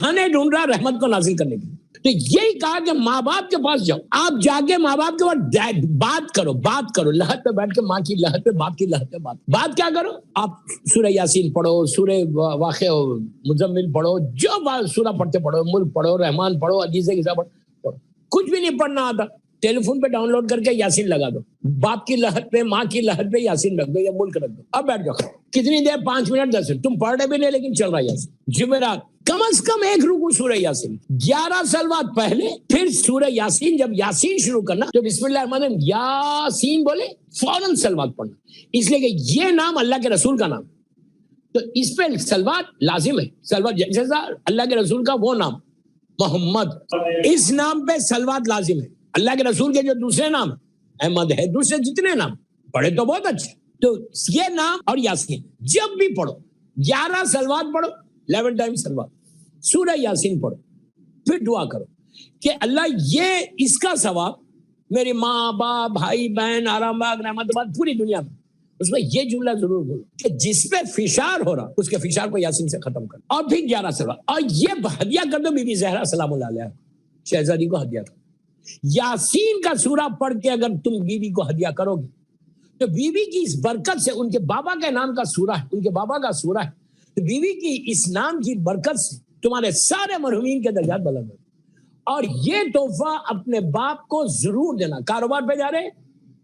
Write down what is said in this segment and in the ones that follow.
बहाने ढूंढ रहा रहमत को नाजिल करने के लिए। तो यही कहा कि माँ बाप के पास जाओ, आप जाके माँ बाप के पास बात करो, लहद पे बैठ के माँ की लहद पे, बाप की लहद पे बात क्या करो। आप सूरह यासीन पढ़ो, सूरह वाक़िया मुज़म्मिल पढ़ो, जो सूरह पढ़ते पढ़ो, मुल्क पढ़ो, रहमान पढ़ो, अजीज़े किसा पढ़ो, कुछ भी नहीं पढ़ना आता, टेलीफोन पे डाउनलोड करके यासीन लगा दो, बाप की लहद पे, माँ की लहद पे यासीन रख दो या मुल्क रख दो, अब बैठ जाओ। कितनी देर? 5 मिनट 10 मिनट। तुम पढ़ रहे भी नहीं लेकिन चल रहा यासीन। जुमेरात कम से कम 1 रुकू सूरह यासीन, 11 सलवात पहले, फिर सूरह यासीन। जब यासीन शुरू करना तो बिस्मिल्लाह यासीन बोले फौरन सलवात पढ़ना, इसलिए कि ये नाम अल्लाह के रसूल का नाम, तो इस पे सलवात लाजिम है। सलवात जैसा अल्लाह के रसूल का वो नाम मोहम्मद, इस नाम पे सलवात लाजिम है। अल्लाह के रसूल के जो दूसरे नाम अहमद है, दूसरे जितने नाम पढ़े तो बहुत अच्छे, तो ये नाम और यासीन जब भी पढ़ो, 11 सलवात पढ़ो, 11 टाइम सलवात, सूरह यासीन पढ़ो, फिर दुआ करो कि अल्लाह ये इसका सवाब मेरे माँ बाप भाई बहन आरामबाग रहमताबाद पूरी दुनिया में, उसमें ये जुमला जरूर बोलो कि जिस पे फिशार हो रहा उसके फिशार को यासीन से खत्म कर, और फिर 11 सलवात, और ये हदिया कर दो बीबी ज़हरा सलामुल्लाह अलैहा, शहजादी को हदिया करो। यासीन का सूरा पढ़ के अगर तुम बीबी को हदिया करोगे तो बीबी की इस बरकत से, उनके बाबा के नाम का सूरा है, उनके बाबा का सूरा है, तो बीवी की इस नाम की बरकत से तुम्हारे सारे मरहूमीन के दर्जात बुलंद हो। और ये तोहफा अपने बाप को जरूर देना। कारोबार पे जा रहे,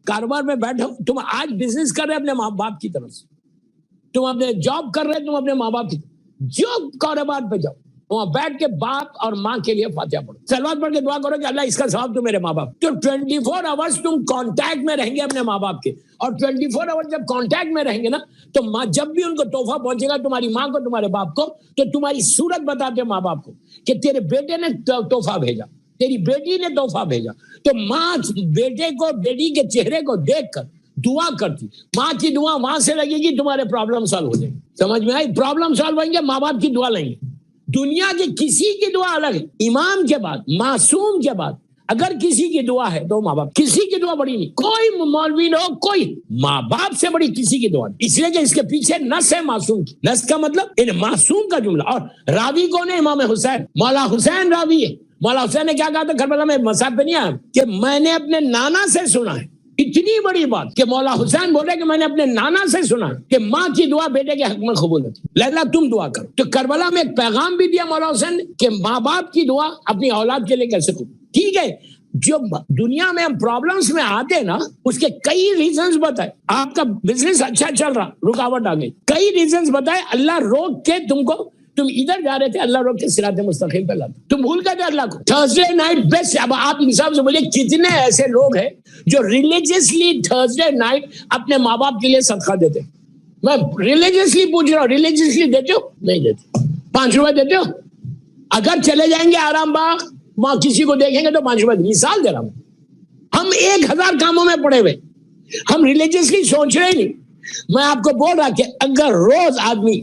कारोबार में बैठो, तुम आज बिजनेस कर रहे अपने माँ बाप की तरफ से, तुम अपने जॉब कर रहे तुम अपने माँ बाप की, जो कारोबार पे जाओ वहां बैठ के बाप और माँ के लिए फातिहा पढ़ो, सलवात पढ़ के दुआ करो कि अल्लाह इसका सवाब तो मेरे माँ बाप। तो 24 आवर्स तुम कांटेक्ट में रहेंगे अपने माँ बाप के, और 24 आवर्स जब कांटेक्ट में रहेंगे ना, तो माँ जब भी उनको तोहफा पहुंचेगा तुम्हारी माँ को, तुम्हारे बाप को, तो तुम्हारी सूरत बताते माँ बाप को कि तेरे बेटे ने तोहफा भेजा, तेरी बेटी ने तोहफा भेजा, तो माँ बेटे को, बेटी के चेहरे को देख कर दुआ करती, माँ की दुआ वहां से लगेगी, तुम्हारे प्रॉब्लम सॉल्व हो जाएंगे। समझ में आई? प्रॉब्लम सॉल्व होंगे, माँ बाप की दुआ लेंगे। दुनिया के किसी की दुआ अलग है, इमाम के बाद, मासूम के बाद अगर किसी की दुआ है तो माँ बाप, किसी की दुआ बड़ी नहीं, कोई मौलवी न हो, कोई माँ बाप से बड़ी किसी की दुआ नहीं, इसलिए कि इसके पीछे नस है मासूम की। नस का मतलब इन मासूम का जुमला। और रावी कौन है? इमाम हुसैन, मौला हुसैन रावी है। मौला हुसैन ने क्या कहा था करबला में, मसाब पे नहीं आया कि मैंने अपने नाना से सुना है। इतनी बड़ी बात कि मौला हुसैन बोले कि मैंने अपने नाना से सुना कि माँ की दुआ बेटे के हक में कबूल होती, लैला तुम दुआ करो। तो करबला में एक पैगाम भी दिया मौला हुसैन ने कि माँ बाप की दुआ अपनी औलाद के लिए कैसे कबूल। ठीक है, जो दुनिया में हम प्रॉब्लम्स में आते ना, उसके कई रीजंस बताए। आपका बिजनेस अच्छा चल रहा, रुकावट आ गई, कई रीजंस बताए, अल्लाह रोक के तुमको, तुम इधर जा रहे थे, अल्लाह रोक के सिराते मुस्तकीम पे लाता, तुम भूल गए थे अल्लाह को। Thursday night best. अब आप इंसाफ से बोलिए कितने ऐसे लोग हैं जो रिलीजियसली थर्सडे नाइट अपने माँ बाप के लिए सदका देते? मैं रिलीजियसली पूछ रहा हूँ, रिलीजियसली देते हो? नहीं देते। 5 रुपए देते हो? अगर चले जाएंगे आराम बाग, वहां किसी को देखेंगे तो 5 रुपए। मिसाल दे रहा हूं, हम 1000 कामों में पड़े हुए, हम रिलीजियसली सोच रहे नहीं। मैं आपको बोल रहा कि अगर रोज आदमी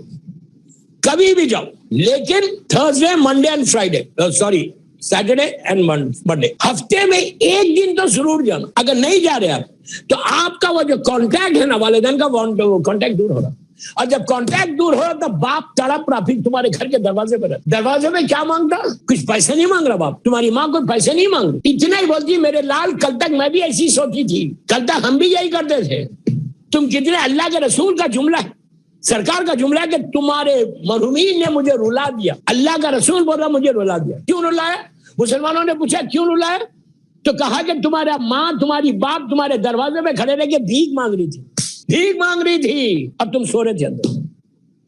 कभी भी जाओ, लेकिन Thursday Monday and Friday, sorry Saturday and Monday, हफ्ते में 1 दिन तो जरूर जाना। अगर नहीं जा रहे आप तो आपका वो जो कांटेक्ट है ना वालिदैन का, वो कांटेक्ट दूर हो रहा, और जब कांटेक्ट दूर हो रहा तो बाप तड़प रहा फिर तुम्हारे घर के दरवाजे पर। दरवाजे में क्या मांगता? कुछ पैसे नहीं मांग रहा बाप, तुम्हारी माँ कोई पैसे नहीं मांग रही, इतना ही बोलती मेरे लाल कल तक मैं भी ऐसी सोची थी, कल तक हम भी यही करते थे। तुम कितने, अल्लाह के रसूल का जुमला है, सरकार का जुमला है कि तुम्हारे मरहूमीन ने मुझे रुला दिया। अल्लाह का रसूल बोल रहा मुझे रुला दिया। क्यों रुलाया? मुसलमानों ने पूछा क्यों रुलाया, तो कहा कि तुम्हारा माँ तुम्हारी बाप तुम्हारे दरवाजे में खड़े रह के भीख मांग रही थी, भीख मांग रही थी। अब तुम सो रहे थे अंदर,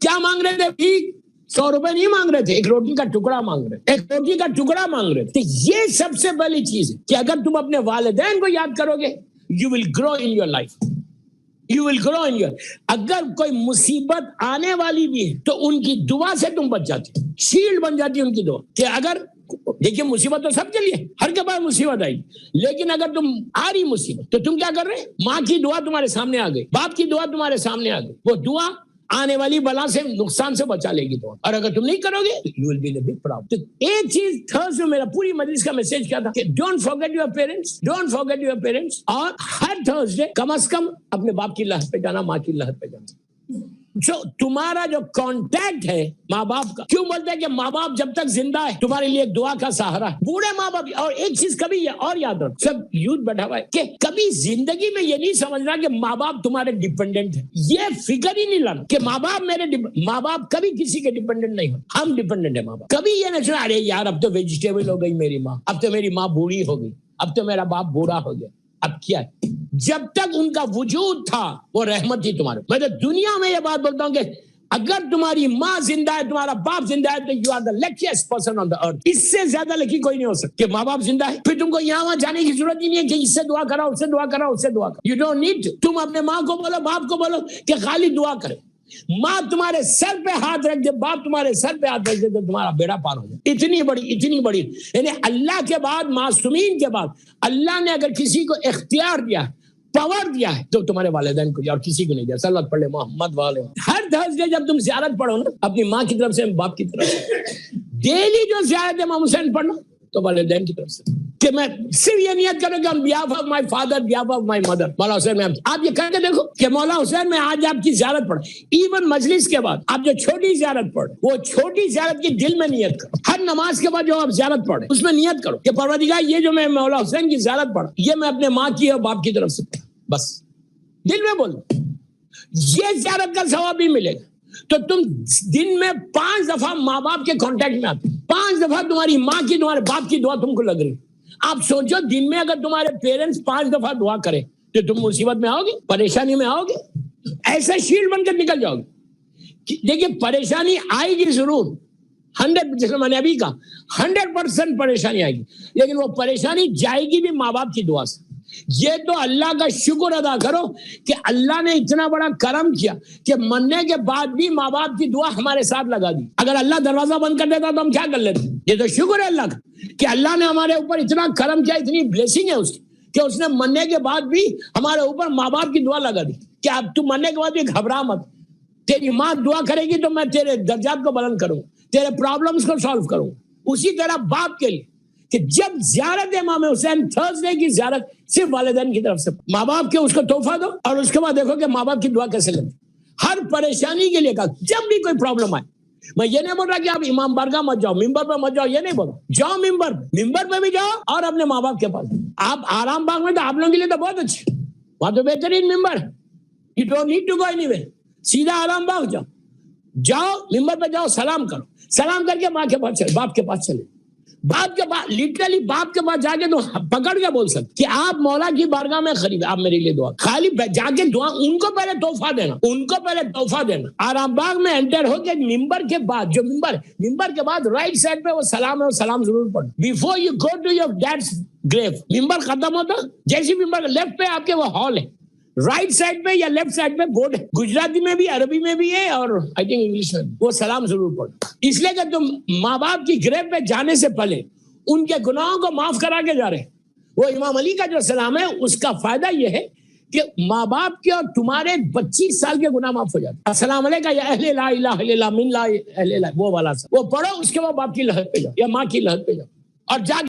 क्या मांग रहे थे? भीख। 100 रुपए नहीं मांग रहे थे, एक रोटी का टुकड़ा मांग रहे थे, एक रोटी का टुकड़ा मांग रहे थे। ये सबसे बड़ी चीज है कि अगर तुम अपने वालिदैन को याद करोगे, you will grow in your life, you will grow in your. अगर कोई मुसीबत आने वाली भी है तो उनकी दुआ से तुम बच जाते, शील्ड बन जाती है उनकी दुआ। कि अगर देखिए मुसीबत तो सबके लिए, हर के पास मुसीबत आई, लेकिन अगर तुम आ रही मुसीबत तो तुम क्या कर रहे? माँ की दुआ तुम्हारे सामने आ गई, बाप की दुआ तुम्हारे सामने आ गई, वो दुआ आने वाली बला से, नुकसान से बचा लेगी तो। और अगर तुम नहीं करोगे तो you will be in a big problem. तो एक चीज थर्सडे मेरा पूरी मजलिस का मैसेज क्या था कि don't forget your parents, don't forget your parents. और हर थर्सडे कम से कम अपने बाप की लहद पे जाना, माँ की लहद पे जाना। जो तुम्हारा जो कांटेक्ट है माँ बाप का, क्यों बोलते हैं कि माँ बाप जब तक जिंदा है तुम्हारे लिए दुआ का सहारा है, बूढ़े माँ बाप। और एक चीज कभी और याद रखो, सब यूथ बैठा हुआ है कि कभी जिंदगी में ये नहीं समझना कि माँ बाप तुम्हारे डिपेंडेंट है। ये फिक्र ही नहीं लाना कि माँ बाप मेरे, माँ बाप कभी किसी के डिपेंडेंट नहीं हो, हम डिपेंडेंट है माँ बाप। कभी ये नहीं सुना अरे यार अब तो वेजिटेबल हो गई मेरी माँ, अब तो मेरी माँ बूढ़ी हो गई, अब तो मेरा बाप बूढ़ा हो गया। अब क्या है, जब तक उनका वजूद था वो रहमत थी तुम्हारे। मैं तो दुनिया में ये बात बोलता हूँ कि अगर तुम्हारी माँ जिंदा है, तुम्हारा बाप जिंदा है, तो you are the luckiest person on the earth. इससे ज्यादा लकी कोई नहीं हो सकता कि माँ बाप जिंदा है। फिर तुमको यहाँ वहां जाने की जरूरत ही नहीं है कि इससे दुआ कराओ, उससे दुआ कराओ, उससे दुआ करो। You don't need. तुम अपने माँ को बोलो, बाप को बोलो कि खाली दुआ करे। माँ तुम्हारे सर पे हाथ रख दे, बाप तुम्हारे सर पे हाथ रख दे, तो तुम्हारा बेड़ा पार हो जाए। इतनी बड़ी यानी अल्लाह के बाद, मासूमीन के बाद अल्लाह ने अगर किसी को इख्तियार दिया है, पावर दिया है, तो तुम्हारे वालिदैन को और किसी को नहीं दिया। सल्लल्लाहु अलैहि मोहम्मद वाले। हर थर्सडे जब तुम ज़ियारत पढ़ो ना अपनी माँ की तरफ से, बाप की तरफ से, डेली जो ज़ियारत इमाम हुसैन पढ़ना तो वालिदैन की तरफ से, कि मैं सिर्फ ये नियत करूंगा on behalf of my father, behalf of my mother. मौला हुसैन में आप ये करके देखो कि मौला हुसैन में आज आपकी ज़ियारत पढ़, इवन मजलिस के बाद आप जो छोटी ज़ियारत पढ़, वो छोटी ज़ियारत की दिल में नियत करो। हर नमाज के बाद जो आप ज़ियारत पढ़े उसमें नियत करो कि परवरदिगार ये जो मैं मौला हुसैन की ज़ियारत पढ़, ये मैं अपने माँ की और बाप की तरफ से, बस दिल में बोलो, ये ज़ियारत का सवाब भी मिलेगा। तो तुम दिन में 5 दफा माँ बाप के कांटेक्ट में आते, 5 दफा तुम्हारी माँ की, तुम्हारे बाप की दुआ तुमको लग रही। आप सोचो दिन में अगर तुम्हारे पेरेंट्स 5 दफा दुआ करें तो तुम मुसीबत में आओगे, परेशानी में आओगे, ऐसा शील्ड बनकर निकल जाओगे। देखिए परेशानी आएगी जरूर, 100, जैसे मैंने अभी कहा 100% परेशानी आएगी, लेकिन वो परेशानी जाएगी भी माँ बाप की दुआ से। ये तो अल्लाह का शुक्र अदा करो कि अल्लाह ने इतना बड़ा करम किया कि मरने के बाद भी माँ बाप की दुआ हमारे साथ लगा दी। अगर अल्लाह दरवाजा बंद कर देता तो हम क्या कर लेते। ये तो शुक्र है अल्लाह का कि अल्लाह ने हमारे ऊपर इतना करम किया, इतनी ब्लेसिंग है उसकी कि उसने मरने के बाद भी हमारे ऊपर माँ बाप की दुआ लगा दी कि अब तू मरने के बाद भी घबरा मत, तेरी माँ दुआ करेगी तो मैं तेरे दर्जात को बुलंद करूंगा, तेरे प्रॉब्लम्स को सॉल्व करूंगा। उसी तरह बाप के लिए कि जब ज़ियारत इमाम हुसैन थर्सडे की ज़ियारत सिर्फ वालिदैन की तरफ से, माँ बाप के उसको तोहफा दो और उसके बाद देखो कि माँ बाप की दुआ कैसे लेते। हर परेशानी के लिए कहा, जब भी कोई प्रॉब्लम आए, मैं ये नहीं बोल रहा कि आप इमाम बारगाह मत जाओ, मिंबर पे मत जाओ, ये नहीं बोल रहा, जाओ मिंबर पे भी जाओ और अपने माँ बाप के पास। आप आराम बाग में तो आप लोगों के लिए तो बहुत अच्छे, वहां तो बेहतरीन मिंबर, you don't need to go anywhere, सीधा आराम बाग जाओ मिंबर पे जाओ, सलाम करो, सलाम करके माँ के पास चले, बाप के पास चले, बाप के पास, लिटरली बाप के पास जाके तो पकड़ के बोल सकते कि आप मौला की बारगाह में खरीद, आप मेरे लिए दुआ, खाली जाके दुआ, उनको पहले तोहफा देना, आराम बाग में एंटर होके मिंबर के बाद, जो मिंबर के बाद राइट साइड पे वो सलाम है, वो सलाम जरूर पढ़ो before you go to your dad's grave. मिंबर खत्म होता जैसे मिंबर लेफ्ट पे आपके वो हॉल है, राइट साइड पे या लेफ्ट साइड पे बोर्ड है, गुजराती में भी, अरबी में भी है और आई थिंक इंग्लिश में, वो सलाम जरूर पढ़ो। इसलिए कि तुम माँ बाप की ग्रेव पे जाने से पहले उनके गुनाहों को माफ करा के जा रहे, वो इमाम अली का जो सलाम है उसका फायदा ये है कि माँ बाप के और तुम्हारे 25 साल के गुनाह माफ हो जाते। अस्सलाम अलैका या अहले ला इलाहा इल्लल्लाह मिन ला अहले ला, वो वाला वो पढ़ो, उसके बाद बाप की लहर पे जाओ या माँ की लहर पे जाओ और जाके